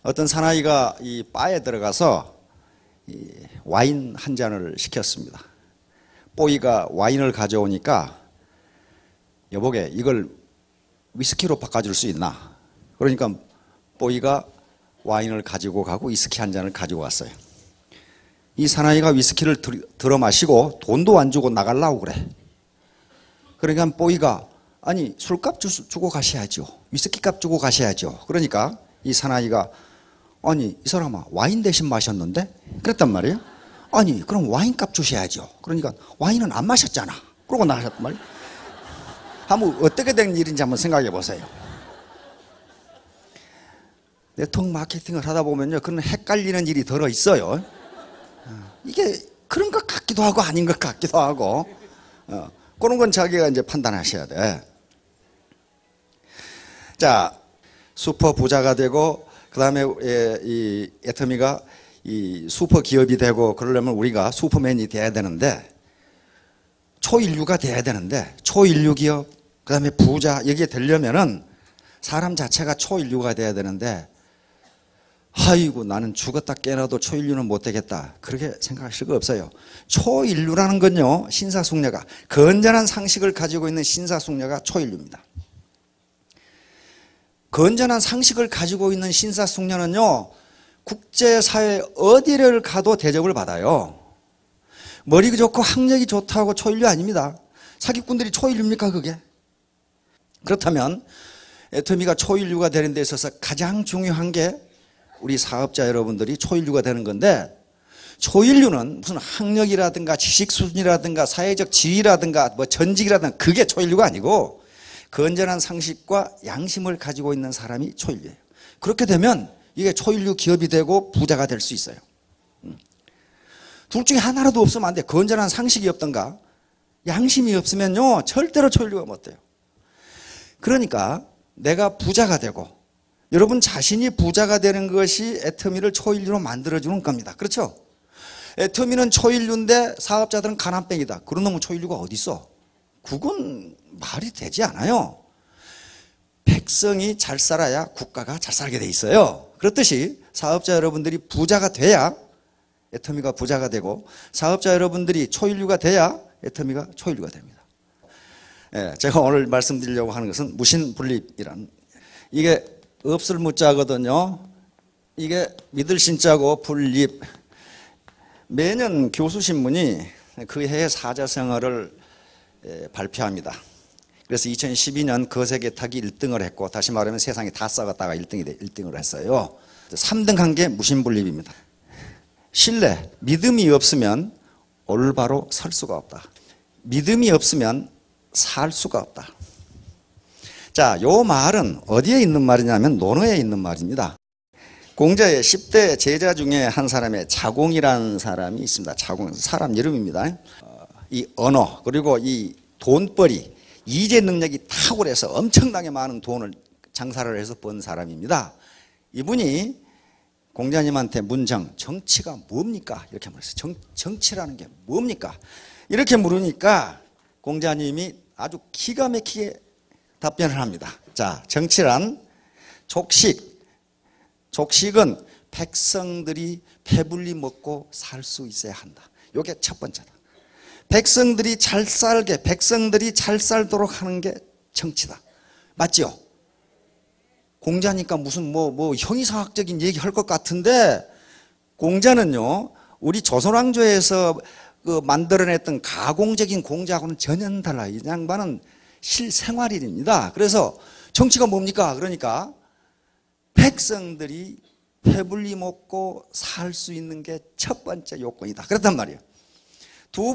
어떤 사나이가 이 바에 들어가서 이 와인 한 잔을 시켰습니다. 뽀이가 와인을 가져오니까 여보게 이걸 위스키로 바꿔줄 수 있나? 그러니까 뽀이가 와인을 가지고 가고 위스키 한 잔을 가지고 왔어요. 이 사나이가 위스키를 들어 마시고 돈도 안 주고 나가려고 그래. 그러니까 뽀이가 아니 술값 주고 가셔야죠. 위스키 값 주고 가셔야죠. 그러니까 이 사나이가 아니 이 사람아 와인 대신 마셨는데? 그랬단 말이에요. 아니 그럼 와인 값 주셔야죠. 그러니까 와인은 안 마셨잖아. 그러고 나가셨단 말이에요. 한번 어떻게 된 일인지 한번 생각해 보세요. 네트워크 마케팅을 하다 보면요 그런 헷갈리는 일이 들어 있어요. 이게 그런 것 같기도 하고 아닌 것 같기도 하고 그런 건 자기가 이제 판단하셔야 돼. 자, 슈퍼 부자가 되고 그 다음에 이 애터미가 이 슈퍼 기업이 되고 그러려면 우리가 슈퍼맨이 돼야 되는데 초인류가 돼야 되는데 초인류 기업 그 다음에 부자 여기에 되려면은 사람 자체가 초인류가 돼야 되는데 아이고 나는 죽었다 깨어나도 초인류는 못 되겠다 그렇게 생각할 수가 없어요. 초인류라는 건요 신사숙녀가 건전한 상식을 가지고 있는 신사숙녀가 초인류입니다. 건전한 상식을 가지고 있는 신사숙녀는요 국제사회 어디를 가도 대접을 받아요. 머리 좋고 학력이 좋다고 초인류 아닙니다. 사기꾼들이 초인류입니까 그게? 그렇다면 애터미가 초인류가 되는 데 있어서 가장 중요한 게 우리 사업자 여러분들이 초인류가 되는 건데 초인류는 무슨 학력이라든가 지식 수준이라든가 사회적 지위라든가 뭐 전직이라든가 그게 초인류가 아니고 건전한 상식과 양심을 가지고 있는 사람이 초인류예요. 그렇게 되면 이게 초인류 기업이 되고 부자가 될 수 있어요. 둘 중에 하나라도 없으면 안 돼. 건전한 상식이 없던가 양심이 없으면요 절대로 초인류가 못 돼요. 그러니까 내가 부자가 되고 여러분 자신이 부자가 되는 것이 애터미를 초인류로 만들어주는 겁니다. 그렇죠? 애터미는 초인류인데 사업자들은 가난뱅이다. 그런 놈은 초인류가 어디 있어? 그건 말이 되지 않아요. 백성이 잘 살아야 국가가 잘 살게 돼 있어요. 그렇듯이 사업자 여러분들이 부자가 돼야 애터미가 부자가 되고 사업자 여러분들이 초인류가 돼야 애터미가 초인류가 됩니다. 제가 오늘 말씀드리려고 하는 것은 무신분립이란 이게 없을 무자거든요. 이게 믿을 신자고 분립. 매년 교수신문이 그 해의 사자성어를 발표합니다. 그래서 2012년 거세게 타기 1등을 했고 다시 말하면 세상에 다 썩었다가 1등을 했어요. 3등 한 게 무신분립입니다. 신뢰, 믿음이 없으면 올바로 설 수가 없다. 믿음이 없으면 살 수가 없다. 자, 요 말은 어디에 있는 말이냐면 논어에 있는 말입니다. 공자의 10대 제자 중에 한 사람의 자공이라는 사람이 있습니다. 자공, 사람 이름입니다. 이 언어 그리고 이 돈벌이 이재 능력이 탁월해서 엄청나게 많은 돈을 장사를 해서 번 사람입니다. 이분이 공자님한테 문정, 정치가 뭡니까? 이렇게 물었어요. 정치라는 게 뭡니까? 이렇게 물으니까 공자님이 아주 기가 막히게 답변을 합니다. 자, 정치란 족식은 백성들이 배불리 먹고 살 수 있어야 한다. 이게 첫 번째다. 백성들이 잘 살게, 백성들이 잘 살도록 하는 게 정치다. 맞죠? 공자니까 무슨 뭐 형이상학적인 얘기 할 것 같은데 공자는요, 우리 조선왕조에서 그 만들어냈던 가공적인 공자하고는 전혀 달라요. 이 양반은 실생활인입니다. 그래서 정치가 뭡니까? 그러니까 백성들이 배불리 먹고 살 수 있는 게 첫 번째 요건이다. 그랬단 말이에요. 두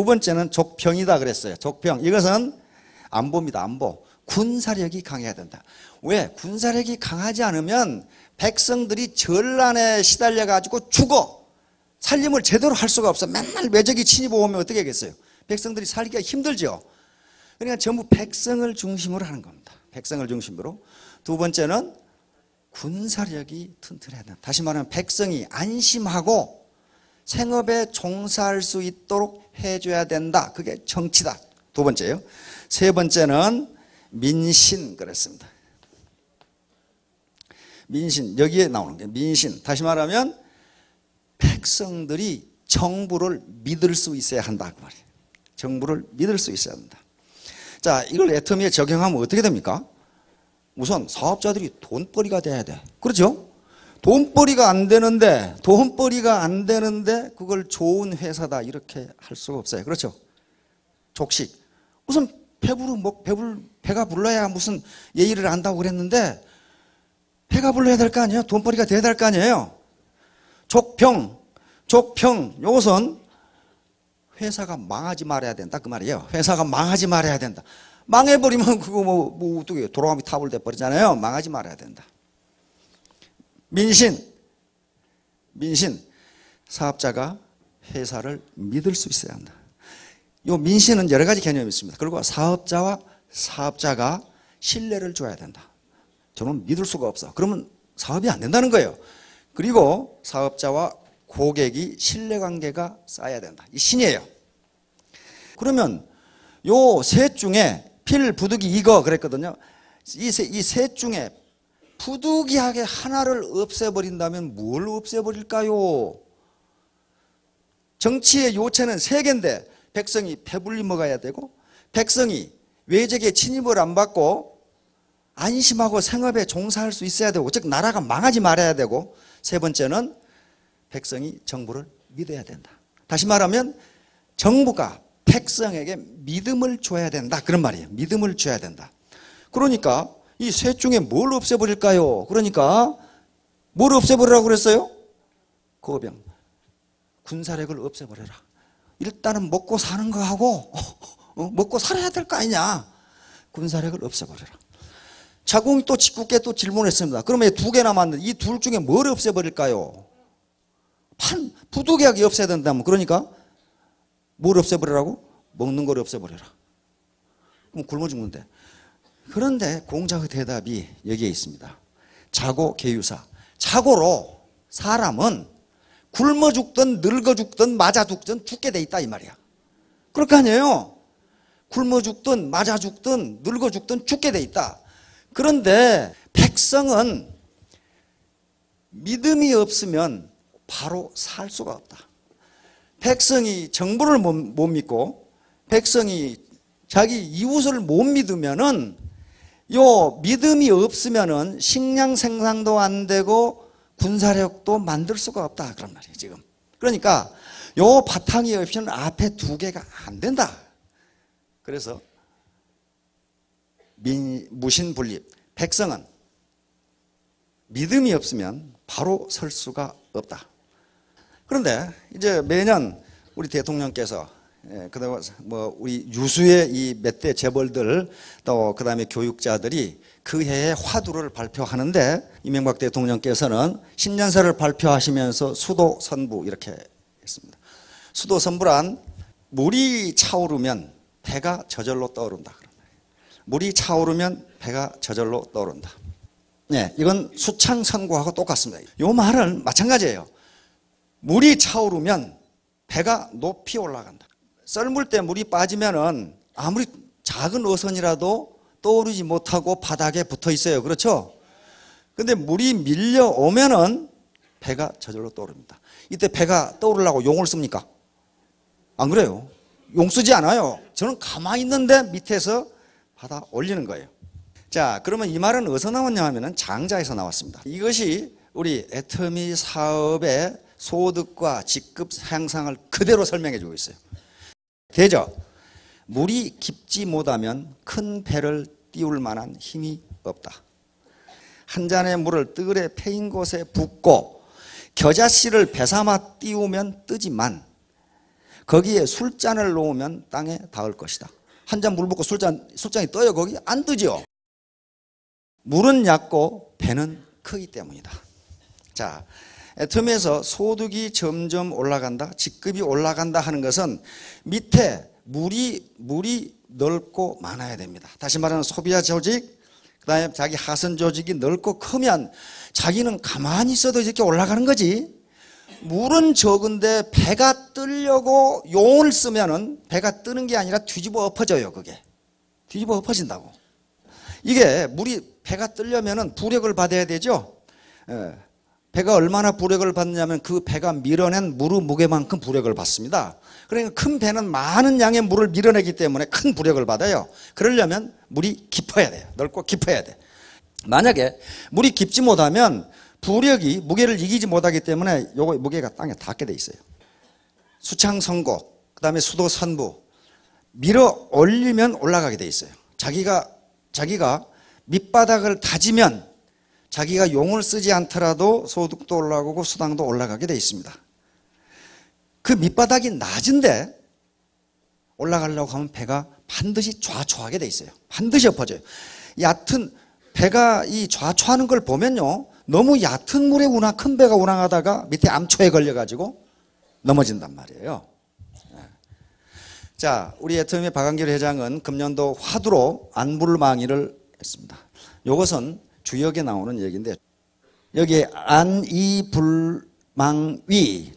번째는 족평이다 그랬어요. 족평. 이것은 안보입니다. 안보. 군사력이 강해야 된다. 왜? 군사력이 강하지 않으면 백성들이 전란에 시달려 가지고 죽어. 살림을 제대로 할 수가 없어. 맨날 외적이 침입 오면 어떻게 하겠어요? 백성들이 살기가 힘들죠. 그러니까 전부 백성을 중심으로 하는 겁니다. 백성을 중심으로. 두 번째는 군사력이 튼튼해야 된다. 다시 말하면 백성이 안심하고 생업에 종사할 수 있도록 해줘야 된다. 그게 정치다. 두 번째요. 세 번째는 민신 그랬습니다. 민신, 여기에 나오는 게 민신. 다시 말하면 백성들이 정부를 믿을 수 있어야 한다 그 말이에요. 정부를 믿을 수 있어야 한다. 자, 이걸 애터미에 적용하면 어떻게 됩니까? 우선 사업자들이 돈벌이가 돼야 돼. 그렇죠? 돈벌이가 안 되는데 그걸 좋은 회사다 이렇게 할 수가 없어요. 그렇죠? 족식. 우선 배가 불러야 무슨 예의를 안다고 그랬는데 배가 불러야 될 거 아니에요? 돈벌이가 돼야 될 거 아니에요? 족평. 요것은 회사가 망하지 말아야 된다 그 말이에요. 회사가 망하지 말아야 된다. 망해버리면 그거 뭐 어떻게 도로가미 탑을 돼버리잖아요. 망하지 말아야 된다. 민신. 사업자가 회사를 믿을 수 있어야 한다. 이 민신은 여러 가지 개념이 있습니다. 그리고 사업자가 신뢰를 줘야 된다. 저는 믿을 수가 없어. 그러면 사업이 안 된다는 거예요. 그리고 사업자와 고객이 신뢰관계가 쌓여야 된다. 이 신이에요. 그러면 요 셋 중에 필, 부득이, 이거 그랬거든요. 이 셋 중에 부득이하게 하나를 없애버린다면 뭘 없애버릴까요? 정치의 요체는 세 개인데 백성이 배불리 먹어야 되고, 백성이 외적의 침입을 안 받고 안심하고 생업에 종사할 수 있어야 되고, 즉 나라가 망하지 말아야 되고, 세 번째는 백성이 정부를 믿어야 된다. 다시 말하면 정부가 백성에게 믿음을 줘야 된다 그런 말이에요. 믿음을 줘야 된다. 그러니까 이 셋 중에 뭘 없애버릴까요? 그러니까 뭘 없애버리라고 그랬어요? 거병, 군사력을 없애버려라. 일단은 먹고 사는 거 하고 먹고 살아야 될 거 아니냐. 군사력을 없애버려라. 자궁이 또 짓궂게 또 질문했습니다. 그러면 두 개 남았는데 이 둘 중에 뭘 없애버릴까요? 부득이하게 없애야 된다면, 그러니까 뭘 없애버리라고? 먹는 걸 없애버려라. 그럼 굶어 죽는데. 그런데 공자의 대답이 여기에 있습니다. 자고 계유사. 자고로 사람은 굶어 죽든 늙어 죽든 맞아 죽든 죽게 돼 있다 이 말이야. 그럴 거 아니에요. 굶어 죽든 맞아 죽든 늙어 죽든 죽게 돼 있다. 그런데 백성은 믿음이 없으면 바로 살 수가 없다. 백성이 정부를 못 믿고 백성이 자기 이웃을 못 믿으면은 요 믿음이 없으면은 식량 생산도 안 되고 군사력도 만들 수가 없다 그런 말이에요 지금. 그러니까 요 바탕이 없이는 앞에 두 개가 안 된다. 그래서 무신분립. 백성은 믿음이 없으면 바로 설 수가 없다. 그런데 이제 매년 우리 대통령께서 그다음에 뭐 우리 유수의 이 몇 대 재벌들 또 그다음에 교육자들이 그 해에 화두를 발표하는데 이명박 대통령께서는 신년사를 발표하시면서 수도 선부 이렇게 했습니다. 수도 선부란 물이 차오르면 배가 저절로 떠오른다. 물이 차오르면 배가 저절로 떠오른다. 네, 이건 수창선고하고 똑같습니다. 이 말은 마찬가지예요. 물이 차오르면 배가 높이 올라간다. 썰물 때 물이 빠지면은 아무리 작은 어선이라도 떠오르지 못하고 바닥에 붙어 있어요. 그렇죠? 근데 물이 밀려오면은 배가 저절로 떠오릅니다. 이때 배가 떠오르려고 용을 씁니까? 안 그래요? 용 쓰지 않아요. 저는 가만히 있는데 밑에서 받아 올리는 거예요. 자, 그러면 이 말은 어디서 나왔냐 하면은 장자에서 나왔습니다. 이것이 우리 애터미 사업의 소득과 직급 향상을 그대로 설명해 주고 있어요. 대저, 물이 깊지 못하면 큰 배를 띄울 만한 힘이 없다. 한 잔의 물을 뜰에 패인 곳에 붓고 겨자씨를 배 삼아 띄우면 뜨지만 거기에 술잔을 놓으면 땅에 닿을 것이다. 한 잔 물 붓고 술잔이 떠요 거기? 안 뜨죠. 물은 얕고 배는 크기 때문이다. 자, 애터미에서 소득이 점점 올라간다, 직급이 올라간다 하는 것은 밑에 물이 넓고 많아야 됩니다. 다시 말하는 소비자 조직, 그 다음에 자기 하선 조직이 넓고 크면 자기는 가만히 있어도 이렇게 올라가는 거지. 물은 적은데 배가 뜨려고 용을 쓰면은 배가 뜨는 게 아니라 뒤집어 엎어져요. 그게 뒤집어 엎어진다고. 이게 물이 배가 뜨려면은 부력을 받아야 되죠. 배가 얼마나 부력을 받느냐면 그 배가 밀어낸 무릎 무게만큼 부력을 받습니다. 그러니까 큰 배는 많은 양의 물을 밀어내기 때문에 큰 부력을 받아요. 그러려면 물이 깊어야 돼요. 넓고 깊어야 돼. 만약에 물이 깊지 못하면 부력이 무게를 이기지 못하기 때문에 요거 무게가 땅에 닿게 돼 있어요. 수창선곡, 그다음에 수도선부 밀어 올리면 올라가게 돼 있어요. 자기가 밑바닥을 다지면 자기가 용을 쓰지 않더라도 소득도 올라가고 수당도 올라가게 돼 있습니다. 그 밑바닥이 낮은데 올라가려고 하면 배가 반드시 좌초하게 돼 있어요. 반드시 엎어져요. 얕은 배가 이 좌초하는 걸 보면요, 너무 얕은 물에 큰 배가 운항하다가 밑에 암초에 걸려가지고 넘어진단 말이에요. 자, 우리 애터미의 박한길 회장은 금년도 화두로 안불망이를 했습니다. 이것은 주역에 나오는 얘기인데, 여기에 안이불망위,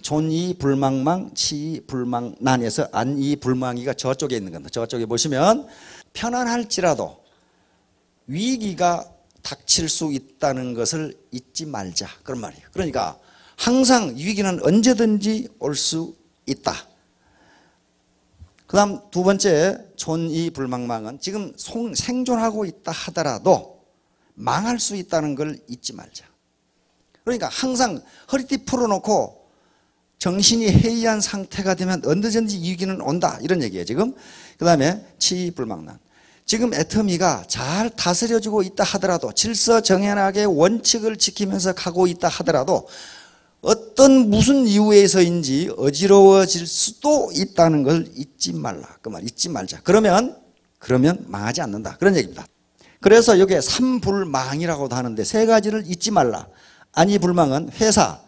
존이불망망, 치이불망난에서 안이불망이가 저쪽에 있는 겁니다. 저쪽에 보시면 편안할지라도 위기가 닥칠 수 있다는 것을 잊지 말자, 그런 말이에요. 그러니까 항상 위기는 언제든지 올 수 있다. 그 다음 두 번째 존이불망망은 지금 생존하고 있다 하더라도 망할 수 있다는 걸 잊지 말자. 그러니까 항상 허리띠 풀어놓고 정신이 해이한 상태가 되면 언제든지 위기는 온다, 이런 얘기예요 지금. 그 다음에 치이불망난, 지금 애터미가 잘 다스려지고 있다 하더라도, 질서정연하게 원칙을 지키면서 가고 있다 하더라도 어떤 무슨 이유에서인지 어지러워질 수도 있다는 걸 잊지 말라, 그 말 잊지 말자. 그러면 망하지 않는다, 그런 얘기입니다. 그래서 여기에 삼불망이라고도 하는데 세 가지를 잊지 말라. 안이불망은 회사,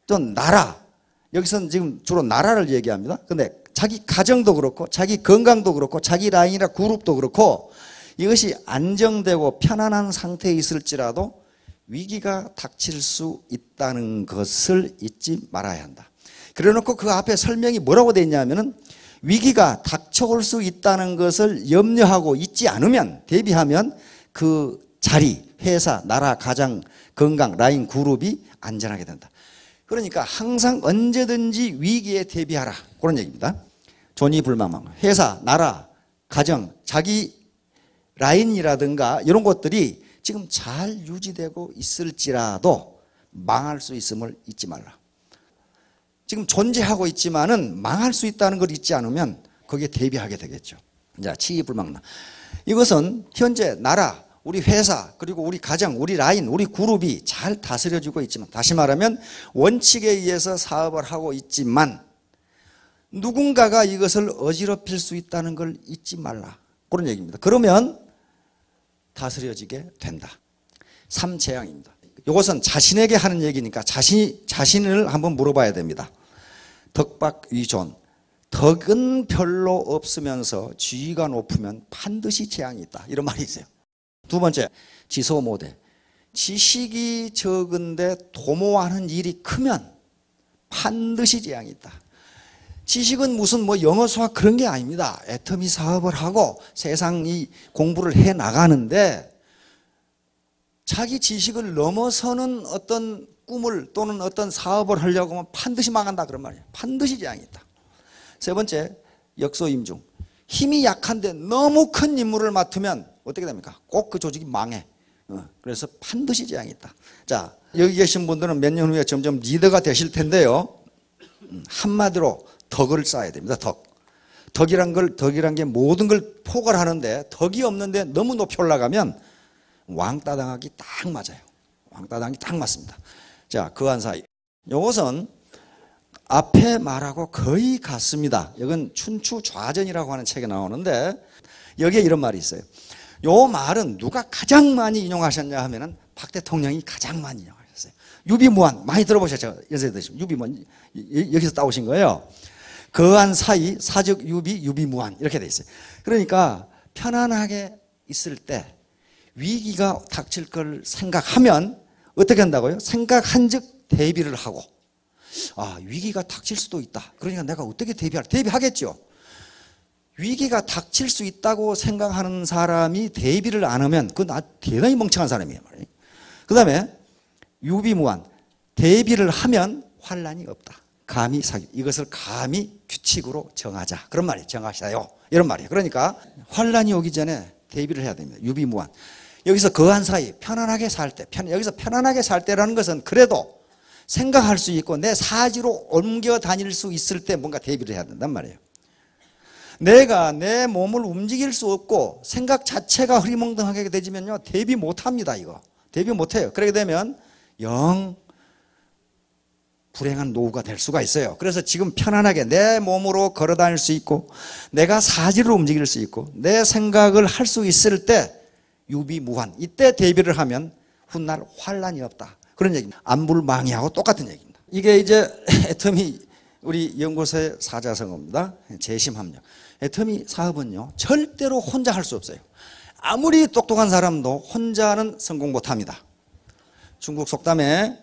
또 나라, 여기서는 지금 주로 나라를 얘기합니다. 근데 자기 가정도 그렇고 자기 건강도 그렇고 자기 라인이나 그룹도 그렇고 이것이 안정되고 편안한 상태에 있을지라도 위기가 닥칠 수 있다는 것을 잊지 말아야 한다. 그래놓고 그 앞에 설명이 뭐라고 되어 있냐면은 위기가 닥쳐올 수 있다는 것을 염려하고 잊지 않으면, 대비하면 그 자리, 회사, 나라, 가정, 건강, 라인, 그룹이 안전하게 된다. 그러니까 항상 언제든지 위기에 대비하라, 그런 얘기입니다. 존이불망망, 회사, 나라, 가정, 자기 라인이라든가 이런 것들이 지금 잘 유지되고 있을지라도 망할 수 있음을 잊지 말라. 지금 존재하고 있지만은 망할 수 있다는 걸 잊지 않으면 거기에 대비하게 되겠죠. 자, 치이불망난, 이것은 현재 나라, 우리 회사, 그리고 우리 가정, 우리 라인, 우리 그룹이 잘 다스려지고 있지만, 다시 말하면 원칙에 의해서 사업을 하고 있지만 누군가가 이것을 어지럽힐 수 있다는 걸 잊지 말라, 그런 얘기입니다. 그러면 다스려지게 된다. 3재앙입니다. 이것은 자신에게 하는 얘기니까 자신을 한번 물어봐야 됩니다. 덕박위존, 덕은 별로 없으면서 지위가 높으면 반드시 재앙이 있다, 이런 말이 있어요. 두 번째, 지소모대, 지식이 적은데 도모하는 일이 크면 반드시 재앙이 있다. 지식은 무슨 뭐 영어 수학 그런 게 아닙니다. 애터미 사업을 하고 세상 이 공부를 해 나가는데 자기 지식을 넘어서는 어떤 꿈을 또는 어떤 사업을 하려고 하면 반드시 망한다, 그런 말이에요. 반드시 재앙이 있다. 세 번째, 역소임중, 힘이 약한데 너무 큰 임무를 맡으면 어떻게 됩니까? 꼭 그 조직이 망해. 그래서 반드시 재앙이 있다. 자, 여기 계신 분들은 몇 년 후에 점점 리더가 되실 텐데요, 한마디로 덕을 쌓아야 됩니다. 덕이란 게 모든 걸 포괄하는데 덕이 없는데 너무 높이 올라가면 왕따 당하기 딱 맞아요. 왕따 당하기 딱 맞습니다. 자, 그한 사이, 이것은 앞에 말하고 거의 같습니다. 이건 춘추좌전이라고 하는 책에 나오는데 여기에 이런 말이 있어요. 이 말은 누가 가장 많이 인용하셨냐 하면은 박 대통령이 가장 많이 인용하셨어요. 유비무한 많이 들어보셨죠? 연세 드시면 유비무한 여기서 따오신 거예요. 거한 사이, 사적 유비, 유비무한 이렇게 돼 있어요. 그러니까 편안하게 있을 때 위기가 닥칠 걸 생각하면 어떻게 한다고요? 생각한 즉 대비를 하고, 아, 위기가 닥칠 수도 있다. 그러니까 내가 어떻게 대비하겠죠. 위기가 닥칠 수 있다고 생각하는 사람이 대비를 안 하면 그건 대단히 멍청한 사람이에요. 그 다음에 유비무환. 대비를 하면 환란이 없다. 감히 사기. 이것을 감히 규칙으로 정하자. 그런 말이에요. 정하시다요. 이런 말이에요. 그러니까 환란이 오기 전에 대비를 해야 됩니다. 유비무환. 여기서 거한 사이 편안하게 살 때, 여기서 편안하게 살 때라는 것은 그래도 생각할 수 있고 내 사지로 옮겨 다닐 수 있을 때 뭔가 대비를 해야 된단 말이에요. 내가 내 몸을 움직일 수 없고 생각 자체가 흐리멍덩하게 되지면요, 대비 못합니다. 이거 대비 못해요. 그렇게 되면 영 불행한 노후가 될 수가 있어요. 그래서 지금 편안하게 내 몸으로 걸어 다닐 수 있고 내가 사지로 움직일 수 있고 내 생각을 할 수 있을 때 유비무환, 이때 대비를 하면 훗날 환란이 없다. 그런 얘기입니다. 안불망이하고 똑같은 얘기입니다. 이게 이제 애터미 우리 연구소의 사자성어입니다. 재심합력. 애터미 사업은요, 절대로 혼자 할 수 없어요. 아무리 똑똑한 사람도 혼자는 성공 못합니다. 중국 속담에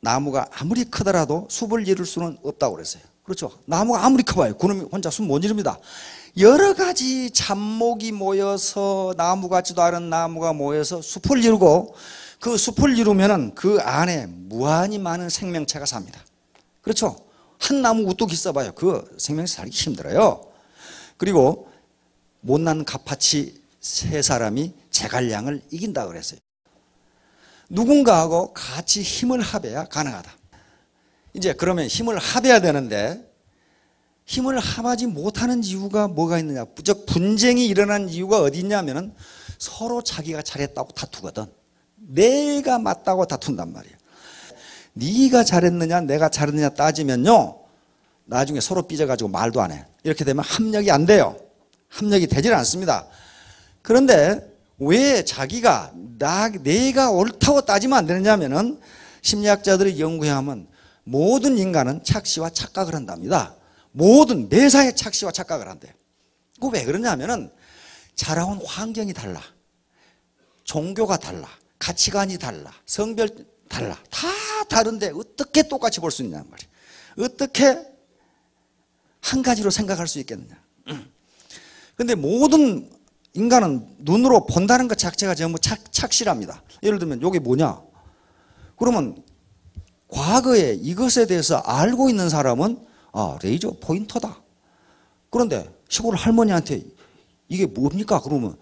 나무가 아무리 크더라도 숲을 이룰 수는 없다고 그랬어요. 그렇죠. 나무가 아무리 커봐요. 그놈이 혼자 숲 못 이룹니다. 여러 가지 잡목이 모여서 나무 같지도 않은 나무가 모여서 숲을 이루고 그 숲을 이루면은 그 안에 무한히 많은 생명체가 삽니다. 그렇죠. 한 나무 우뚝 있어봐요. 그 생명체 살기 힘들어요. 그리고 못난 갑파치 세 사람이 제갈량을 이긴다 그랬어요. 누군가하고 같이 힘을 합해야 가능하다. 이제 그러면 힘을 합해야 되는데 힘을 합하지 못하는 이유가 뭐가 있느냐. 즉 분쟁이 일어난 이유가 어디 있냐면은 서로 자기가 잘했다고 다투거든. 내가 맞다고 다툰단 말이에요. 네가 잘했느냐 내가 잘했느냐 따지면요, 나중에 서로 삐져가지고 말도 안 해. 이렇게 되면 합력이 안 돼요. 합력이 되질 않습니다. 그런데 왜 자기가 내가 옳다고 따지면 안 되느냐면은 심리학자들이 연구해하면 모든 인간은 착시와 착각을 한답니다. 모든 매사에 착시와 착각을 한대요. 그거 왜 그러냐면은 자라온 환경이 달라, 종교가 달라, 가치관이 달라, 성별 달라, 다 다른데 어떻게 똑같이 볼 수 있냐는 말이에요. 어떻게 한 가지로 생각할 수 있겠느냐. 그런데 모든 인간은 눈으로 본다는 것 자체가 전부 착시랍니다. 예를 들면 이게 뭐냐? 그러면 과거에 이것에 대해서 알고 있는 사람은 레이저 포인터다. 그런데 시골 할머니한테 이게 뭡니까? 그러면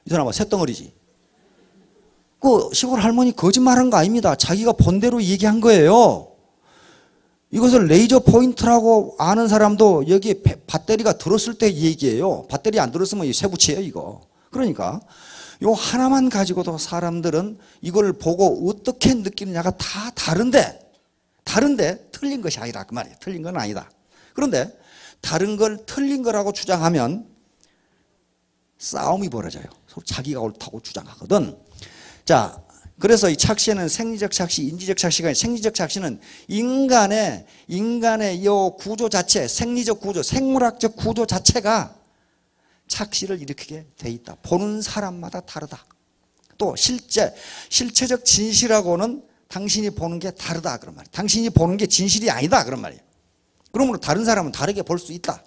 이 사람은 새덩어리지. 그 시골 할머니 거짓말한 거 아닙니다. 자기가 본 대로 얘기한 거예요. 이것을 레이저 포인트라고 아는 사람도 여기에 배터리가 들었을 때 얘기해요. 배터리 안 들었으면 쇠붙이에요 이거. 그러니까 요 하나만 가지고도 사람들은 이걸 보고 어떻게 느끼느냐가 다 다른데 틀린 것이 아니다 그 말이에요. 틀린 건 아니다. 그런데 다른 걸 틀린 거라고 주장하면 싸움이 벌어져요. 서로 자기가 옳다고 주장하거든. 자, 그래서 이 착시는 생리적 착시, 인지적 착시가 아니라 생리적 착시는 인간의 이 구조 자체, 생리적 구조, 생물학적 구조 자체가 착시를 일으키게 돼 있다. 보는 사람마다 다르다. 또 실체적 진실하고는 당신이 보는 게 다르다 그런 말이에요. 당신이 보는 게 진실이 아니다 그런 말이에요. 그러므로 다른 사람은 다르게 볼 수 있다.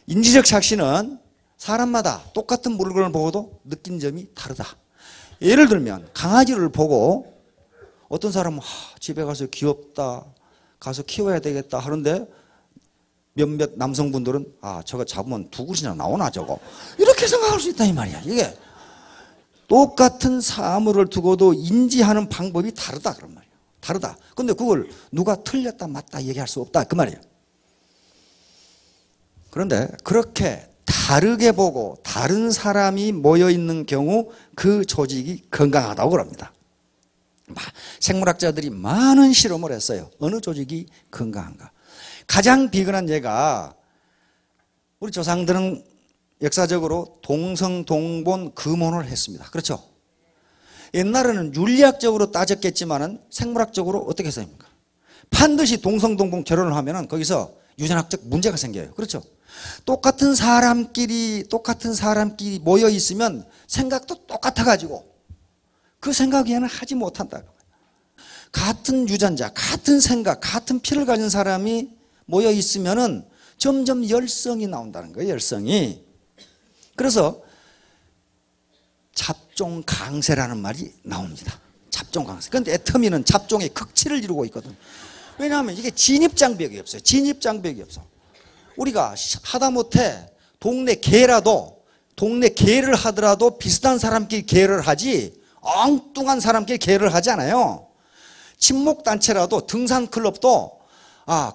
인지적 착시는 사람마다 똑같은 물건을 보고도 느낀 점이 다르다. 예를 들면 강아지를 보고 어떤 사람은 집에 가서 귀엽다, 가서 키워야 되겠다 하는데 몇몇 남성분들은 저거 잡으면 두 그릇이나 나오나 저거, 이렇게 생각할 수 있다 이 말이야. 이게 똑같은 사물을 두고도 인지하는 방법이 다르다 그런 말이에요. 다르다. 근데 그걸 누가 틀렸다 맞다 얘기할 수 없다 그 말이에요. 그런데 그렇게 다르게 보고 다른 사람이 모여있는 경우 그 조직이 건강하다고 그럽니다. 생물학자들이 많은 실험을 했어요. 어느 조직이 건강한가. 가장 비근한 예가, 우리 조상들은 역사적으로 동성동본 금혼을 했습니다. 그렇죠? 옛날에는 윤리학적으로 따졌겠지만은 생물학적으로 어떻게 했습니까? 반드시 동성동본 결혼을 하면은 거기서 유전학적 문제가 생겨요. 그렇죠? 똑같은 사람끼리 모여 있으면 생각도 똑같아 가지고 그 생각 이해는 하지 못한다. 같은 유전자, 같은 생각, 같은 피를 가진 사람이 모여 있으면은 점점 열성이 나온다는 거예요. 열성이. 그래서 잡종 강세라는 말이 나옵니다. 잡종 강세. 그런데 애터미는 잡종의 극치를 이루고 있거든. 왜냐하면 이게 진입장벽이 없어요. 진입장벽이 없어. 우리가 하다못해 동네 개를 하더라도 비슷한 사람끼리 개를 하지 엉뚱한 사람끼리 개를 하지 않아요. 친목단체라도 등산클럽도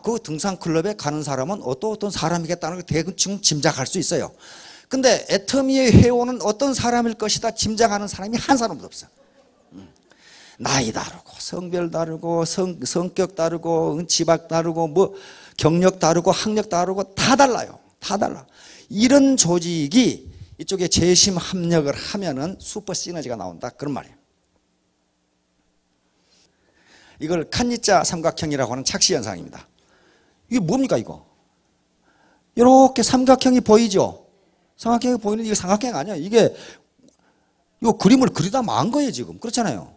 그 등산클럽에 가는 사람은 어떤 사람이겠다는 걸 대충 짐작할 수 있어요. 근데 애터미의 회원은 어떤 사람일 것이다 짐작하는 사람이 한 사람도 없어. 나이 다르고 성별 다르고 성격 다르고 지박 다르고 뭐 경력 다르고 학력 다르고 다 달라요. 다 달라. 이런 조직이 이쪽에 재심 합력을 하면은 슈퍼 시너지가 나온다 그런 말이에요. 이걸 칸니자 삼각형이라고 하는 착시 현상입니다. 이게 뭡니까 이거? 이렇게 삼각형이 보이죠? 삼각형이 보이는데 이게 삼각형이 아니야. 이거 그림을 그리다 만 거예요 지금. 그렇잖아요.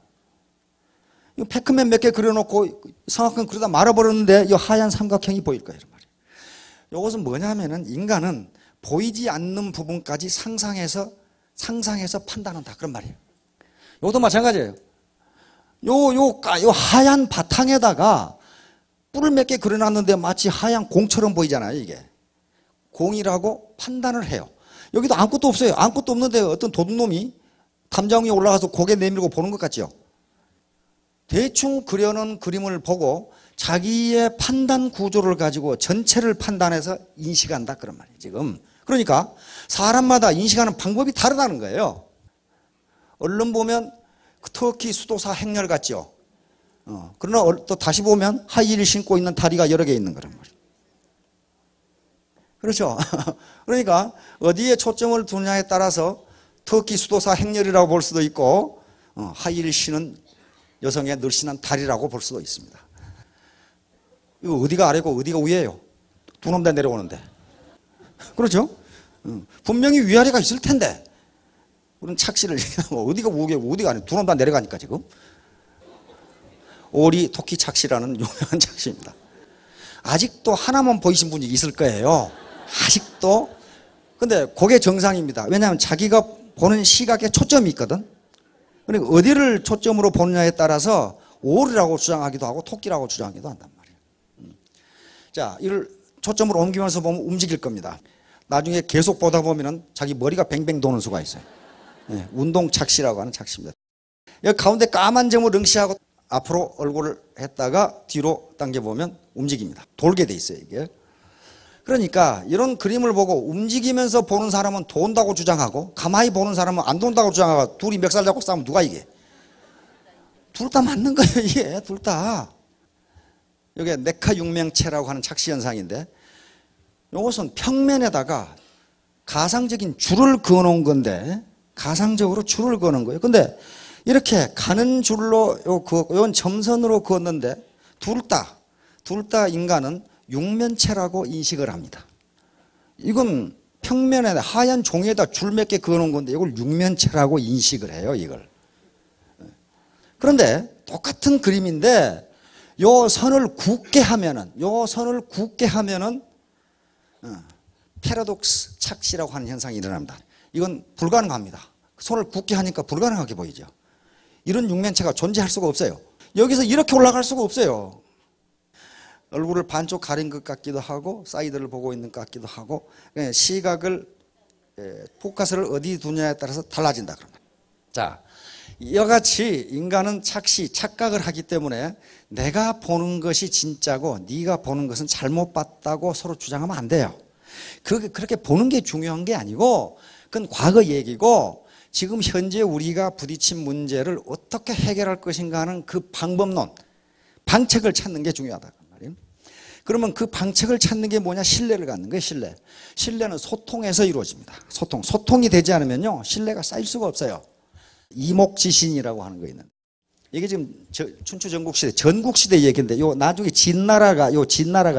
이거 패크맨 몇 개 그려놓고 삼각형 그리다 말아버렸는데 이 하얀 삼각형이 보일 거예요. 이것은 뭐냐면은 인간은 보이지 않는 부분까지 상상해서 판단한다 그런 말이에요. 이것도 마찬가지예요. 요 하얀 바탕에다가 뿔을 몇 개 그려놨는데 마치 하얀 공처럼 보이잖아요. 이게 공이라고 판단을 해요. 여기도 아무것도 없어요. 아무것도 없는데 어떤 도둑놈이 담장 위에 올라가서 고개 내밀고 보는 것 같죠. 대충 그려놓은 그림을 보고 자기의 판단 구조를 가지고 전체를 판단해서 인식한다 그런 말이에요 지금. 그러니까 사람마다 인식하는 방법이 다르다는 거예요. 얼른 보면 터키 수도사 행렬 같죠. 그러나 또 다시 보면 하이힐 신고 있는 다리가 여러 개 있는 거란 말이에요. 그렇죠. 그러니까 어디에 초점을 두냐에 따라서 터키 수도사 행렬이라고 볼 수도 있고 하이힐 신은 여성의 늘씬한 다리라고 볼 수도 있습니다. 이거 어디가 아래고 어디가 위에요? 두 놈 다 내려오는데. 그렇죠? 분명히 위아래가 있을 텐데 우리는 착시를 어디가 위고 어디가 아래 두 놈 다 내려가니까 지금. 오리 토끼 착시라는 유명한 착시입니다. 아직도 하나만 보이신 분이 있을 거예요. 아직도. 근데 그게 정상입니다. 왜냐하면 자기가 보는 시각에 초점이 있거든. 그러니까 어디를 초점으로 보느냐에 따라서 오리라고 주장하기도 하고 토끼라고 주장하기도 한단 말이에요. 자, 이를 초점으로 옮기면서 보면 움직일 겁니다. 나중에 계속 보다 보면은 자기 머리가 뱅뱅 도는 수가 있어요. 네, 운동 착시라고 하는 착시입니다. 여기 가운데 까만 점을 응시하고 앞으로 얼굴을 했다가 뒤로 당겨보면 움직입니다. 돌게 돼 있어요, 이게. 그러니까 이런 그림을 보고 움직이면서 보는 사람은 돈다고 주장하고 가만히 보는 사람은 안 돈다고 주장하고 둘이 멱살 잡고 싸우면 누가 이게? 둘 다 맞는 거예요, 이게. 둘 다. 이게 네카육명체라고 하는 착시 현상인데 이것은 평면에다가 가상적인 줄을 그어놓은 건데 가상적으로 줄을 그어놓은 거예요. 근데 이렇게 가는 줄로 요 점선으로 그었는데 둘 다 인간은 육면체라고 인식을 합니다. 이건 평면에 하얀 종이에다 줄 몇 개 그어놓은 건데 이걸 육면체라고 인식을 해요, 이걸. 그런데 똑같은 그림인데 요 선을 굽게 하면은 패러독스 착시라고 하는 현상이 일어납니다. 이건 불가능합니다. 손을 굽게 하니까 불가능하게 보이죠. 이런 육면체가 존재할 수가 없어요. 여기서 이렇게 올라갈 수가 없어요. 얼굴을 반쪽 가린 것 같기도 하고 사이드를 보고 있는 것 같기도 하고 시각을 포커스를 어디 두냐에 따라서 달라진다 그럽니다. 자, 이와 같이 인간은 착각을 하기 때문에 내가 보는 것이 진짜고 네가 보는 것은 잘못 봤다고 서로 주장하면 안 돼요. 그렇게 보는 게 중요한 게 아니고 그건 과거 얘기고 지금 현재 우리가 부딪힌 문제를 어떻게 해결할 것인가 하는 그 방법론, 방책을 찾는 게 중요하다. 그러면 그 방책을 찾는 게 뭐냐? 신뢰를 갖는 거예요. 신뢰는 소통에서 이루어집니다. 소통이 되지 않으면요 신뢰가 쌓일 수가 없어요. 이목지신이라고 하는 거 있는데 이게 지금 춘추 전국시대 얘기인데 요 나중에 진나라가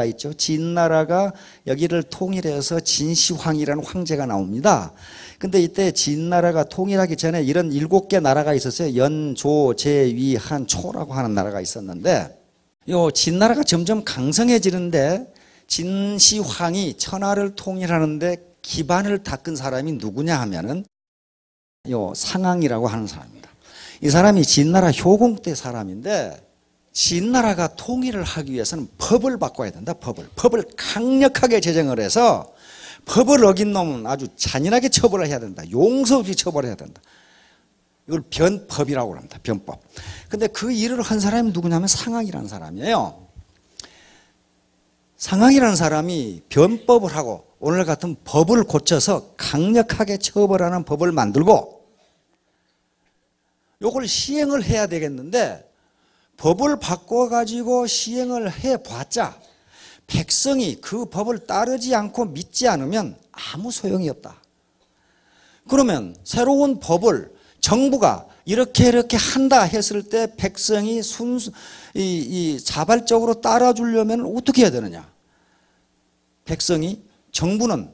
있죠. 진나라가 여기를 통일해서 진시황이라는 황제가 나옵니다. 근데 이때 진나라가 통일하기 전에 이런 7개 나라가 있었어요. 연, 조, 제, 위, 한, 초라고 하는 나라가 있었는데 요 진나라가 점점 강성해지는데 진시황이 천하를 통일하는데 기반을 닦은 사람이 누구냐 하면은 요 상황이라고 하는 사람입니다. 이 사람이 진나라 효공 때 사람인데 진나라가 통일을 하기 위해서는 법을 바꿔야 된다. 법을 강력하게 제정을 해서 법을 어긴 놈은 아주 잔인하게 처벌을 해야 된다. 용서 없이 처벌해야 된다. 이걸 변법이라고 합니다. 변법. 근데 그 일을 한 사람이 누구냐면 상황이라는 사람이에요. 상황이라는 사람이 변법을 하고 오늘 같은 법을 고쳐서 강력하게 처벌하는 법을 만들고 이걸 시행을 해야 되겠는데 법을 바꿔가지고 시행을 해봤자 백성이 그 법을 따르지 않고 믿지 않으면 아무 소용이 없다. 그러면 새로운 법을 정부가 이렇게 한다 했을 때 백성이 자발적으로 따라주려면 어떻게 해야 되느냐? 정부는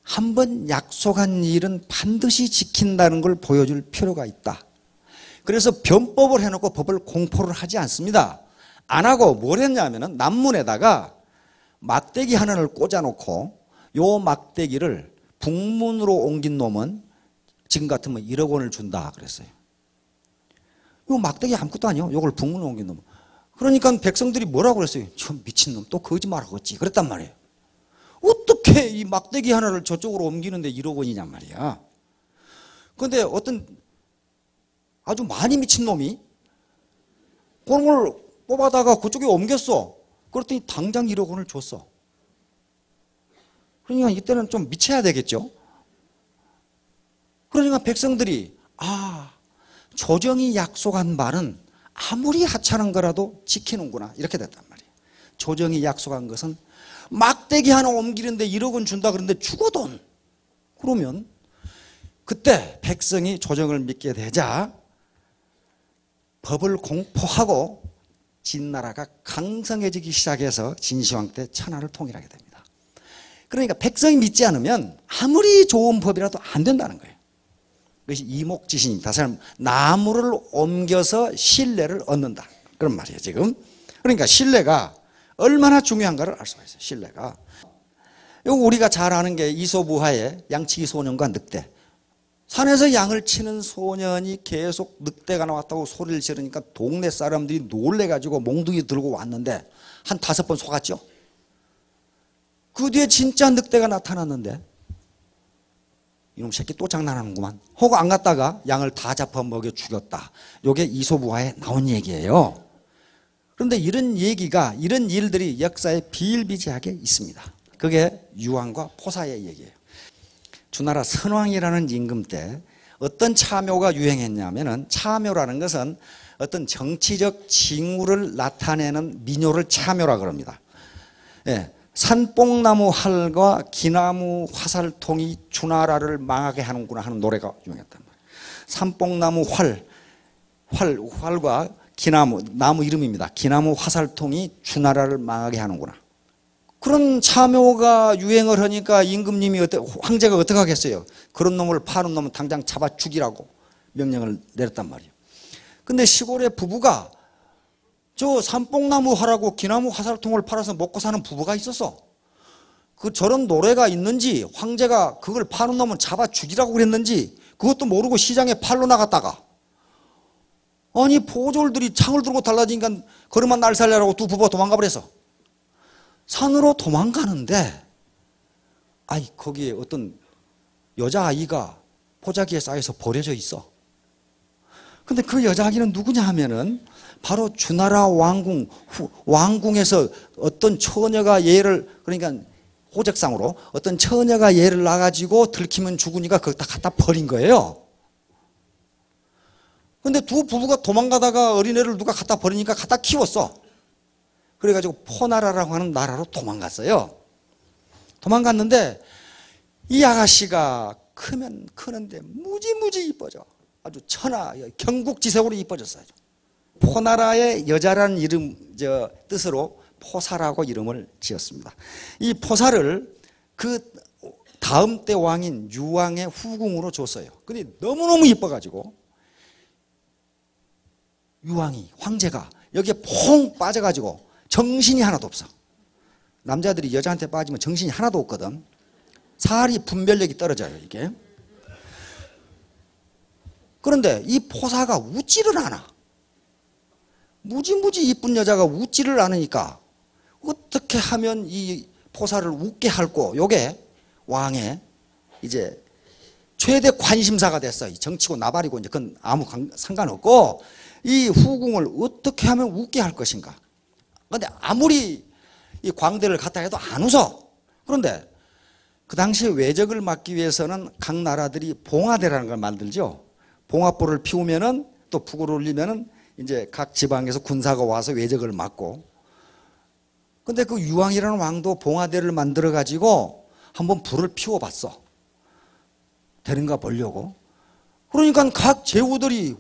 한번 약속한 일은 반드시 지킨다는 걸 보여줄 필요가 있다. 그래서 변법을 해놓고 법을 공포를 하지 않습니다. 안 하고 뭘 했냐면은 남문에다가 막대기 하나를 꽂아놓고 요 막대기를 북문으로 옮긴 놈은 지금 같으면 1억 원을 준다 그랬어요. 요 막대기 아무것도 아니요. 요걸 북문으로 옮긴 놈. 그러니까 백성들이 뭐라고 그랬어요? 저 미친놈 또 거짓말하겠지 그랬단 말이에요. 어떻게 이 막대기 하나를 저쪽으로 옮기는데 1억 원이냔 말이야. 그런데 어떤 아주 많이 미친 놈이 그걸 뽑아다가 그쪽에 옮겼어. 그랬더니 당장 1억 원을 줬어. 그러니까 이때는 좀 미쳐야 되겠죠. 그러니까 백성들이 조정이 약속한 말은 아무리 하찮은 거라도 지키는구나 이렇게 됐단 말이에요. 조정이 약속한 것은 막대기 하나 옮기는데 1억 원 준다 그러는데 죽어도 그러면 그때 백성이 조정을 믿게 되자 법을 공포하고 진나라가 강성해지기 시작해서 진시황 때 천하를 통일하게 됩니다. 그러니까 백성이 믿지 않으면 아무리 좋은 법이라도 안 된다는 거예요. 그것이 이목지신입니다. 나무를 옮겨서 신뢰를 얻는다. 그런 말이에요 지금. 그러니까 신뢰가 얼마나 중요한가를 알 수가 있어요. 신뢰가. 우리가 잘 아는 게 이소부화의 양치기 소년과 늑대. 산에서 양을 치는 소년이 계속 늑대가 나왔다고 소리를 지르니까 동네 사람들이 놀래가지고 몽둥이 들고 왔는데 한 5번 속았죠. 그 뒤에 진짜 늑대가 나타났는데 이놈 새끼 또 장난하는구만 하고 안 갔다가 양을 다 잡아먹여 죽였다. 이게 이소부화에 나온 얘기예요. 그런데 이런 일들이 역사에 비일비재하게 있습니다. 그게 유황과 포사의 얘기예요. 주나라 선왕이라는 임금 때 어떤 참묘가 유행했냐면은 참묘라는 것은 어떤 정치적 징후를 나타내는 민요를 참묘라 그럽니다. 예, 산뽕나무 활과 기나무 화살통이 주나라를 망하게 하는구나 하는 노래가 유명했단 말이에요. 산뽕나무 활과 기나무, 나무 이름입니다. 기나무 화살통이 주나라를 망하게 하는구나. 그런 참묘가 유행을 하니까 임금님이 황제가 어떻게 하겠어요? 그런 놈을 파는 놈은 당장 잡아 죽이라고 명령을 내렸단 말이에요. 근데 시골의 부부가 저 산뽕나무 활하고 기나무 화살통을 팔아서 먹고 사는 부부가 있었어. 저런 노래가 있는지 황제가 그걸 파는 놈은 잡아 죽이라고 그랬는지 그것도 모르고 시장에 팔러 나갔다가 아니 포졸들이 창을 들고 달라지니까 걸음만 날 살려라고 두 부부가 도망가 버렸어. 산으로 도망가는데 거기에 어떤 여자아이가 포자기에 쌓여서 버려져 있어. 근데 그 여자아이는 누구냐 하면은 바로 주나라 왕궁에서 어떤 처녀가 그러니까 호적상으로 어떤 처녀가 얘를 낳아가지고 들키면 죽으니까 거기다 갖다 버린 거예요. 근데 두 부부가 도망가다가 어린애를 누가 갖다 버리니까 갖다 키웠어. 그래가지고 포나라라고 하는 나라로 도망갔어요. 도망갔는데 이 아가씨가 크면 크는데 무지무지 이뻐져. 아주 경국지색으로 이뻐졌어요. 포나라의 여자라는 뜻으로 포사라고 이름을 지었습니다. 이 포사를 그 다음 때 왕인 유왕의 후궁으로 줬어요. 근데 너무너무 이뻐가지고 황제가 여기에 퐁 빠져가지고 정신이 하나도 없어. 남자들이 여자한테 빠지면 정신이 하나도 없거든. 살이 분별력이 떨어져요 이게. 그런데 이 포사가 웃지를 않아. 무지무지 이쁜 여자가 웃지를 않으니까 어떻게 하면 이 포사를 웃게 할꼬. 요게 왕의 이제 최대 관심사가 됐어. 정치고 나발이고 이제 그건 아무 상관없고 이 후궁을 어떻게 하면 웃게 할 것인가. 그런데 아무리 이 광대를 갖다 해도 안 웃어. 그런데 그 당시에 외적을 막기 위해서는 각 나라들이 봉화대라는 걸 만들죠. 봉화불을 피우면은 또 북을 올리면은 이제 각 지방에서 군사가 와서 외적을 막고. 근데 그 유왕이라는 왕도 봉화대를 만들어 가지고 한번 불을 피워봤어. 되는가 보려고. 그러니까 각 제후들이